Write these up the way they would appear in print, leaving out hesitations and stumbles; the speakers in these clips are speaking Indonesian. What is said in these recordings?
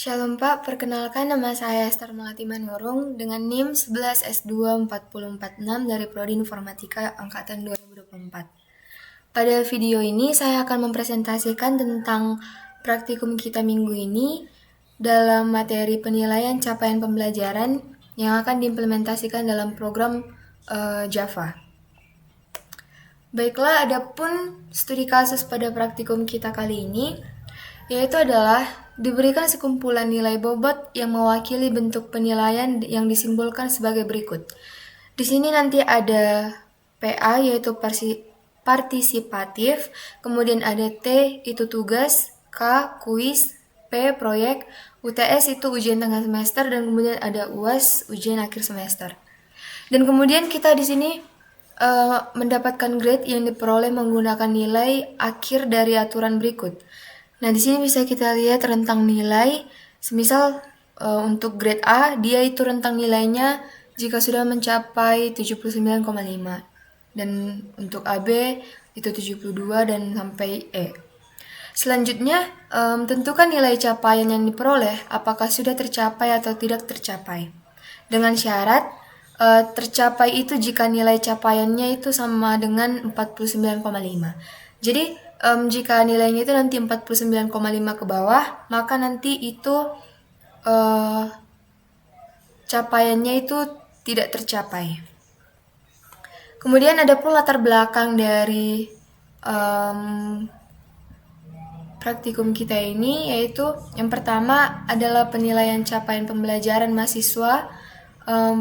Shalom Pak, perkenalkan nama saya Esther Melati Manurung dengan NIM 11S24046 dari Prodi Informatika Angkatan 2024. Pada video ini saya akan mempresentasikan tentang praktikum kita minggu ini dalam materi penilaian capaian pembelajaran yang akan diimplementasikan dalam program Java. Baiklah, adapun studi kasus pada praktikum kita kali ini yaitu adalah diberikan sekumpulan nilai bobot yang mewakili bentuk penilaian yang disimbolkan sebagai berikut. Di sini nanti ada PA yaitu partisipatif, kemudian ada T itu tugas, K kuis, P proyek, UTS itu ujian tengah semester, dan kemudian ada UAS ujian akhir semester. Dan kemudian kita di sini mendapatkan grade yang diperoleh menggunakan nilai akhir dari aturan berikut. Nah, di sini bisa kita lihat rentang nilai. Semisal untuk grade A, dia itu rentang nilainya jika sudah mencapai 79,5. Dan untuk AB itu 72 dan sampai E. Selanjutnya, tentukan nilai capaian yang diperoleh apakah sudah tercapai atau tidak tercapai. Dengan syarat tercapai itu jika nilai capaiannya itu sama dengan 49,5. Jadi jika nilainya itu nanti 49,5 ke bawah, maka nanti itu capaiannya itu tidak tercapai. Kemudian ada pun latar belakang dari praktikum kita ini, yaitu yang pertama adalah penilaian capaian pembelajaran mahasiswa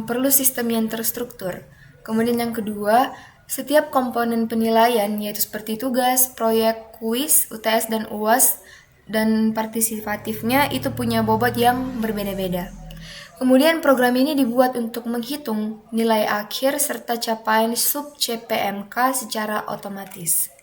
perlu sistem yang terstruktur. Kemudian yang kedua, setiap komponen penilaian yaitu seperti tugas, proyek, kuis, UTS, dan UAS dan partisipatifnya itu punya bobot yang berbeda-beda. Kemudian program ini dibuat untuk menghitung nilai akhir serta capaian sub CPMK secara otomatis.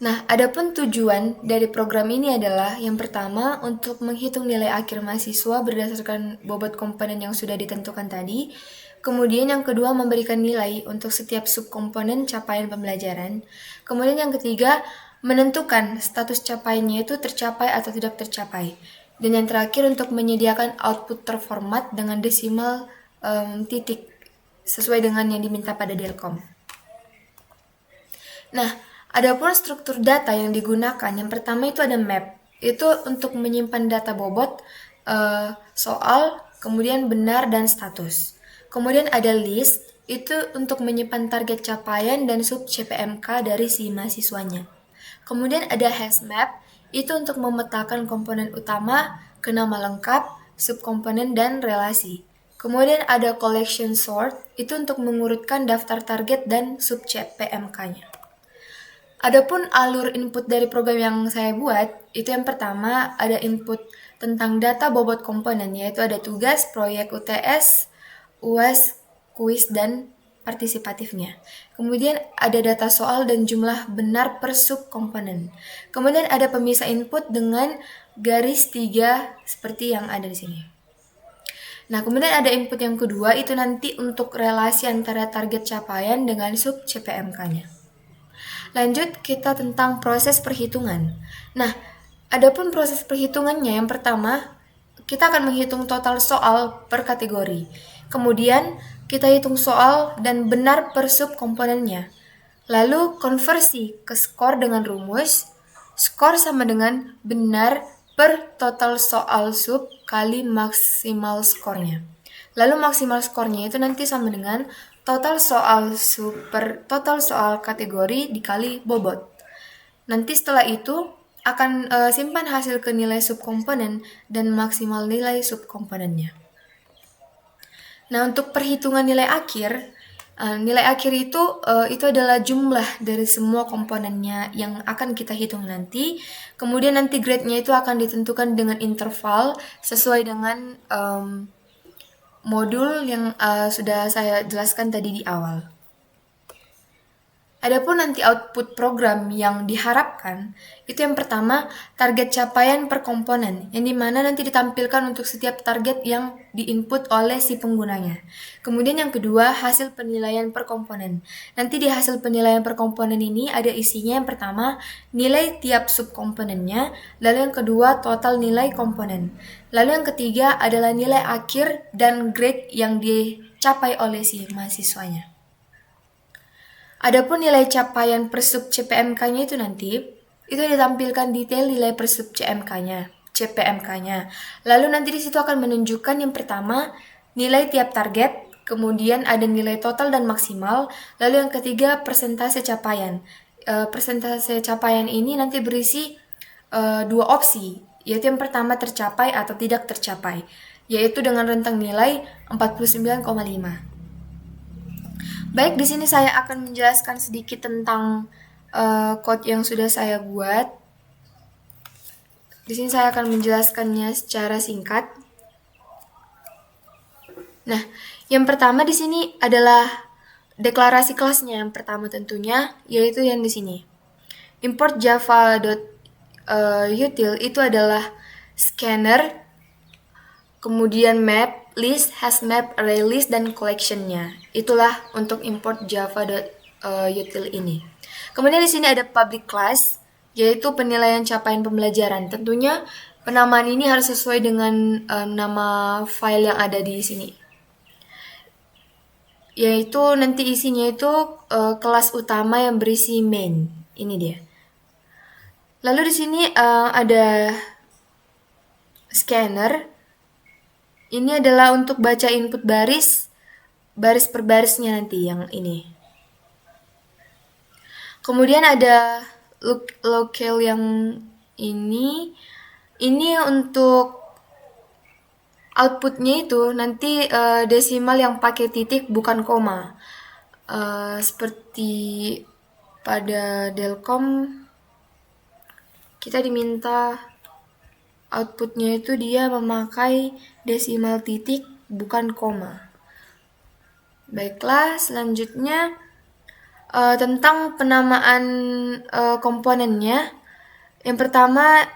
Nah, adapun tujuan dari program ini adalah yang pertama untuk menghitung nilai akhir mahasiswa berdasarkan bobot komponen yang sudah ditentukan tadi. Kemudian yang kedua memberikan nilai untuk setiap subkomponen capaian pembelajaran. Kemudian yang ketiga menentukan status capaiannya itu tercapai atau tidak tercapai. Dan yang terakhir untuk menyediakan output terformat dengan desimal titik sesuai dengan yang diminta pada Delkom. Nah, adapun struktur data yang digunakan, yang pertama itu ada map. Itu untuk menyimpan data bobot, soal, kemudian benar dan status. Kemudian ada list, itu untuk menyimpan target capaian dan sub CPMK dari si mahasiswanya. Kemudian ada hash map, itu untuk memetakan komponen utama, ke nama lengkap, subkomponen, dan relasi. Kemudian ada collection sort, itu untuk mengurutkan daftar target dan sub CPMK-nya. Adapun alur input dari program yang saya buat, itu yang pertama ada input tentang data bobot komponen, yaitu ada tugas, proyek UTS, UAS, kuis, dan partisipatifnya. Kemudian ada data soal dan jumlah benar per subkomponen. Kemudian ada pemisah input dengan garis 3 seperti yang ada di sini. Nah, kemudian ada input yang kedua, itu nanti untuk relasi antara target capaian dengan sub CPMK-nya. Lanjut kita tentang proses perhitungan. Nah, adapun proses perhitungannya yang pertama, kita akan menghitung total soal per kategori. Kemudian kita hitung soal dan benar per subkomponennya. Lalu konversi ke skor dengan rumus, skor sama dengan benar per total soal sub kali maksimal skornya. Lalu maksimal skornya itu nanti sama dengan total soal sub per total soal kategori dikali bobot. Nanti setelah itu akan simpan hasil ke nilai subkomponen dan maksimal nilai subkomponennya. Nah, untuk perhitungan nilai akhir itu adalah jumlah dari semua komponennya yang akan kita hitung nanti. Kemudian nanti grade-nya itu akan ditentukan dengan interval sesuai dengan modul yang sudah saya jelaskan tadi di awal. Adapun nanti output program yang diharapkan, itu yang pertama target capaian per komponen, yang dimana nanti ditampilkan untuk setiap target yang diinput oleh si penggunanya. Kemudian yang kedua, hasil penilaian per komponen. Nanti di hasil penilaian per komponen ini ada isinya yang pertama, nilai tiap subkomponennya, lalu yang kedua, total nilai komponen. Lalu yang ketiga adalah nilai akhir dan grade yang dicapai oleh si mahasiswanya. Adapun nilai capaian per sub CPMK-nya itu nanti, itu ditampilkan detail nilai per sub CPMK-nya. Lalu nanti di situ akan menunjukkan yang pertama, nilai tiap target, kemudian ada nilai total dan maksimal, lalu yang ketiga persentase capaian. Persentase capaian ini nanti berisi dua opsi, yaitu yang pertama tercapai atau tidak tercapai, yaitu dengan rentang nilai 49,5. Baik, di sini saya akan menjelaskan sedikit tentang code yang sudah saya buat. Di sini saya akan menjelaskannya secara singkat. Nah, yang pertama di sini adalah deklarasi kelasnya. Yang pertama tentunya yaitu yang di sini. Import java.util itu adalah scanner, kemudian map, list, hasmap, array list, dan collection-nya. Itulah untuk import java.util ini. Kemudian di sini ada public class, yaitu penilaian capaian pembelajaran. Tentunya penamaan ini harus sesuai dengan nama file yang ada di sini. Yaitu nanti isinya itu kelas utama yang berisi main. Ini dia. Lalu di sini ada scanner. Ini adalah untuk baca input baris per barisnya nanti yang ini. Kemudian ada locale yang ini untuk outputnya itu nanti desimal yang pakai titik bukan koma. Seperti pada Delcom kita diminta outputnya itu dia memakai desimal titik bukan koma. Baiklah, selanjutnya tentang penamaan komponennya. Yang pertama,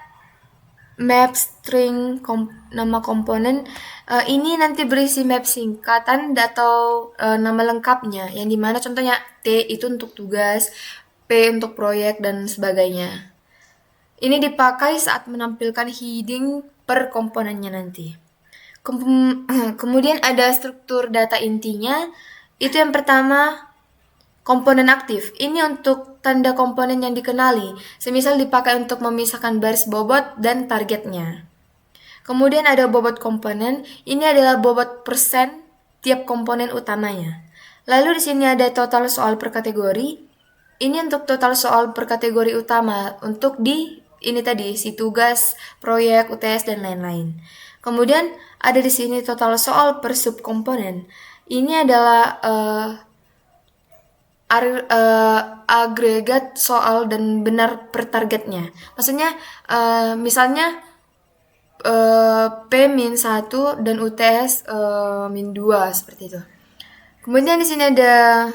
map string nama komponen. Ini nanti berisi map singkatan atau nama lengkapnya, yang dimana contohnya T itu untuk tugas, P untuk proyek, dan sebagainya. Ini dipakai saat menampilkan heading per komponennya nanti. Kemudian ada struktur data intinya. Itu yang pertama, komponen aktif. Ini untuk tanda komponen yang dikenali, semisal dipakai untuk memisahkan baris bobot dan targetnya. Kemudian ada bobot komponen. Ini adalah bobot persen tiap komponen utamanya. Lalu di sini ada total soal per kategori. Ini untuk total soal per kategori utama untuk ini tadi si tugas, proyek, UTS, dan lain-lain. Kemudian ada di sini total soal per subkomponen. Ini adalah agregat soal dan benar per targetnya. Maksudnya misalnya P-1 dan UTS -2 seperti itu. Kemudian di sini ada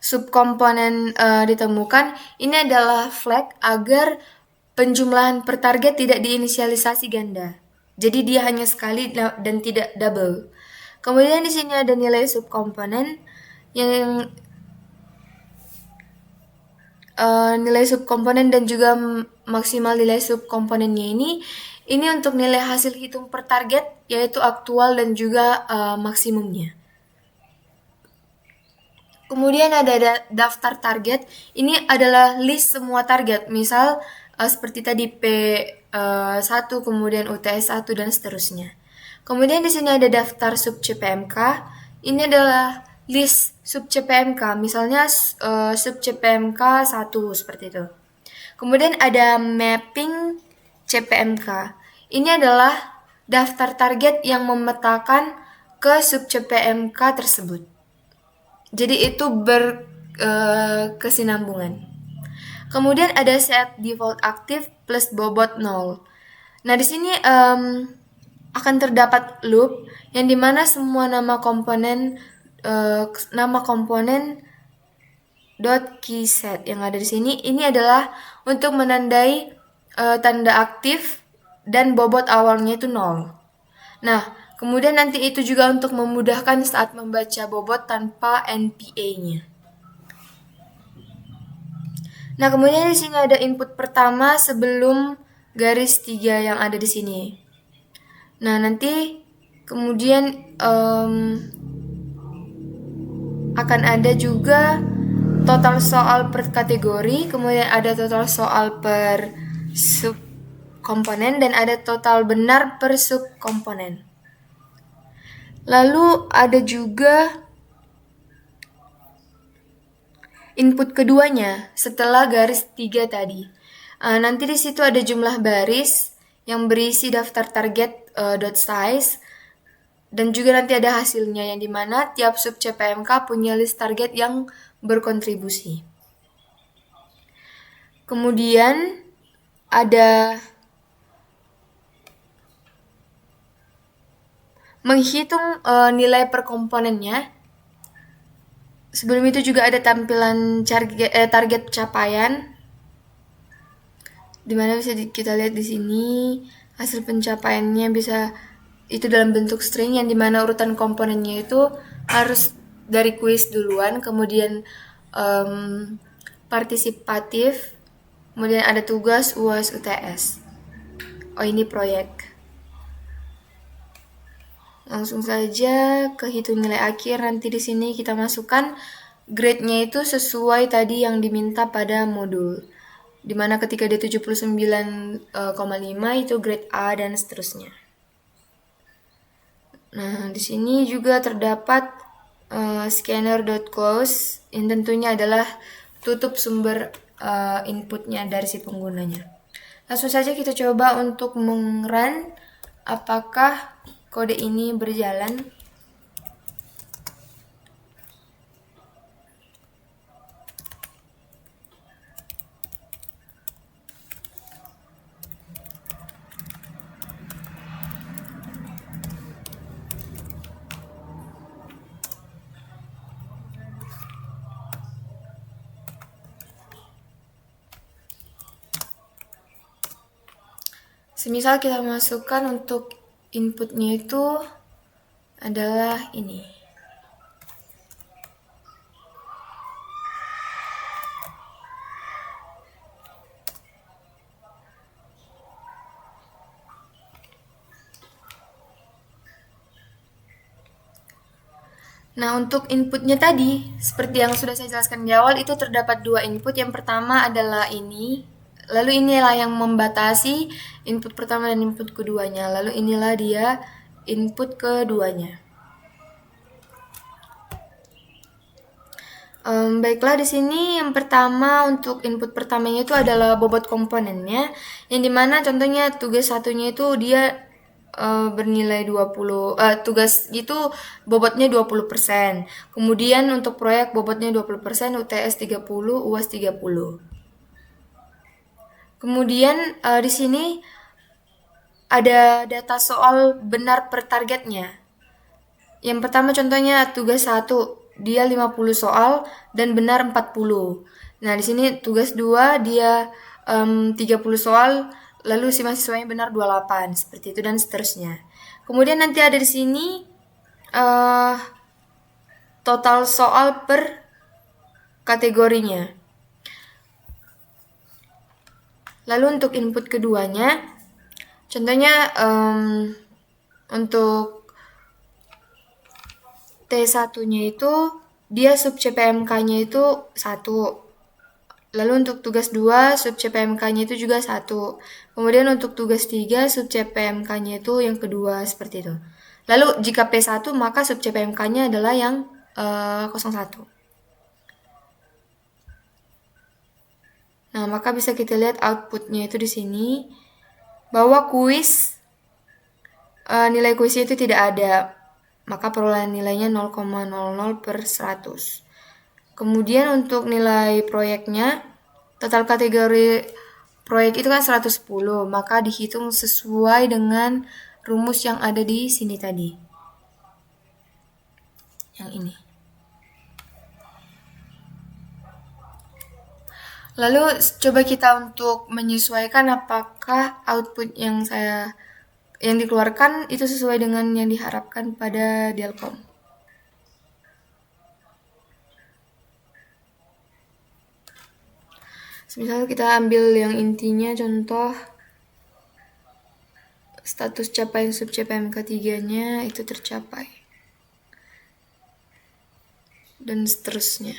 subkomponen ditemukan. Ini adalah flag agar penjumlahan per target tidak diinisialisasi ganda. Jadi dia hanya sekali dan tidak double. Kemudian di sini ada nilai subkomponen yang nilai subkomponen dan juga maksimal nilai subkomponennya ini untuk nilai hasil hitung per target, yaitu aktual dan juga maksimumnya. Kemudian ada daftar target. Ini adalah list semua target. Misal seperti tadi P1, kemudian UTS 1 dan seterusnya. Kemudian di sini ada daftar sub CPMK. Ini adalah list sub CPMK. Misalnya sub CPMK 1 seperti itu. Kemudian ada mapping CPMK. Ini adalah daftar target yang memetakan ke sub CPMK tersebut. Jadi itu berkesinambungan. Kemudian ada set default aktif plus bobot 0. Nah, di sini akan terdapat loop yang dimana semua nama komponen .keyset yang ada di sini. Ini adalah untuk menandai tanda aktif dan bobot awalnya itu 0. Nah, kemudian nanti itu juga untuk memudahkan saat membaca bobot tanpa NPA-nya. Nah, kemudian di sini ada input pertama sebelum garis 3 yang ada di sini. Nah, nanti kemudian akan ada juga total soal per kategori, kemudian ada total soal per subkomponen, dan ada total benar per subkomponen. Lalu ada juga input keduanya setelah garis 3 tadi. Nanti di situ ada jumlah baris yang berisi daftar target .size, dan juga nanti ada hasilnya yang dimana tiap sub CPMK punya list target yang berkontribusi. Kemudian ada menghitung nilai per komponennya. Sebelum itu juga ada tampilan target capaian, dimana bisa kita lihat di sini hasil pencapaiannya bisa itu dalam bentuk string, yang dimana urutan komponennya itu harus dari kuis duluan, kemudian partisipatif, kemudian ada tugas, UAS, UTS. Oh, ini proyek. Langsung saja ke hitung nilai akhir. Nanti di sini kita masukkan grade-nya itu sesuai tadi yang diminta pada modul. Dimana ketika dia 79,5 itu grade A dan seterusnya. Nah, di sini juga terdapat scanner.close, yang tentunya adalah tutup sumber inputnya dari si penggunanya. Langsung saja kita coba untuk meng-run apakah kode ini berjalan. Semisal kita masukkan untuk inputnya itu adalah ini. Nah, untuk inputnya tadi, seperti yang sudah saya jelaskan di awal, itu terdapat dua input. Yang pertama adalah ini, lalu inilah yang membatasi input pertama dan input keduanya. Lalu inilah dia input keduanya. Baiklah, di sini yang pertama untuk input pertamanya itu adalah bobot komponennya, yang dimana contohnya tugas satunya itu dia bernilai 20, tugas itu bobotnya 20%. Kemudian untuk proyek bobotnya 20%, UTS 30, UAS 30. Kemudian di sini ada data soal benar per targetnya. Yang pertama contohnya tugas 1, dia 50 soal dan benar 40. Nah, di sini tugas 2 dia 30 soal lalu si mahasiswanya benar 28, seperti itu dan seterusnya. Kemudian nanti ada di sini total soal per kategorinya. Lalu untuk input keduanya, contohnya untuk T1-nya itu dia sub CPMK-nya itu 1. Lalu untuk tugas 2 sub CPMK-nya itu juga 1. Kemudian untuk tugas 3 sub CPMK-nya itu yang kedua, seperti itu. Lalu jika P1 maka sub CPMK-nya adalah yang 01. Nah, maka bisa kita lihat outputnya itu di sini bahwa kuis nilai kuisnya itu tidak ada, maka perolehan nilainya 0,00/100. Kemudian untuk nilai proyeknya, total kategori proyek itu kan 110, maka dihitung sesuai dengan rumus yang ada di sini tadi. Yang ini. Lalu coba kita untuk menyesuaikan apakah output yang dikeluarkan itu sesuai dengan yang diharapkan pada Delcom. Misal kita ambil yang intinya contoh status capaian sub CPMK 3-nya itu tercapai. Dan seterusnya.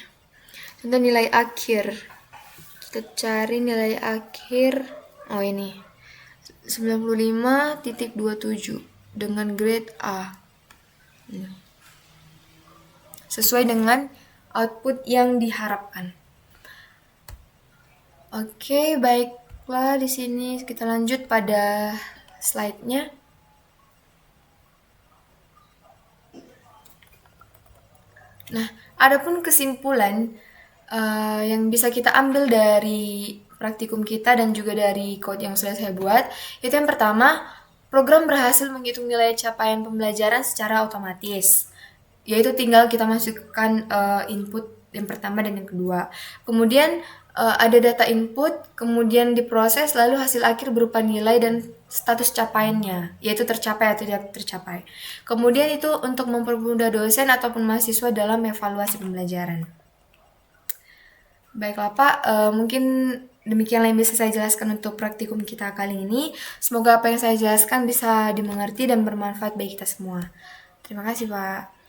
Contoh nilai akhir. Kita cari nilai akhir. Oh ini. 95.27 dengan grade A. Sesuai dengan output yang diharapkan. Oke, baiklah di sini kita lanjut pada slide-nya. Nah, adapun kesimpulan yang bisa kita ambil dari praktikum kita dan juga dari code yang sudah saya buat, itu yang pertama, program berhasil menghitung nilai capaian pembelajaran secara otomatis, yaitu tinggal kita masukkan input yang pertama dan yang kedua. Kemudian ada data input, kemudian diproses, lalu hasil akhir berupa nilai dan status capaiannya, yaitu tercapai atau tidak tercapai. Kemudian itu untuk mempermudah dosen ataupun mahasiswa dalam evaluasi pembelajaran. Baiklah Pak, mungkin demikianlah yang bisa saya jelaskan untuk praktikum kita kali ini. Semoga apa yang saya jelaskan bisa dimengerti dan bermanfaat bagi kita semua. Terima kasih Pak.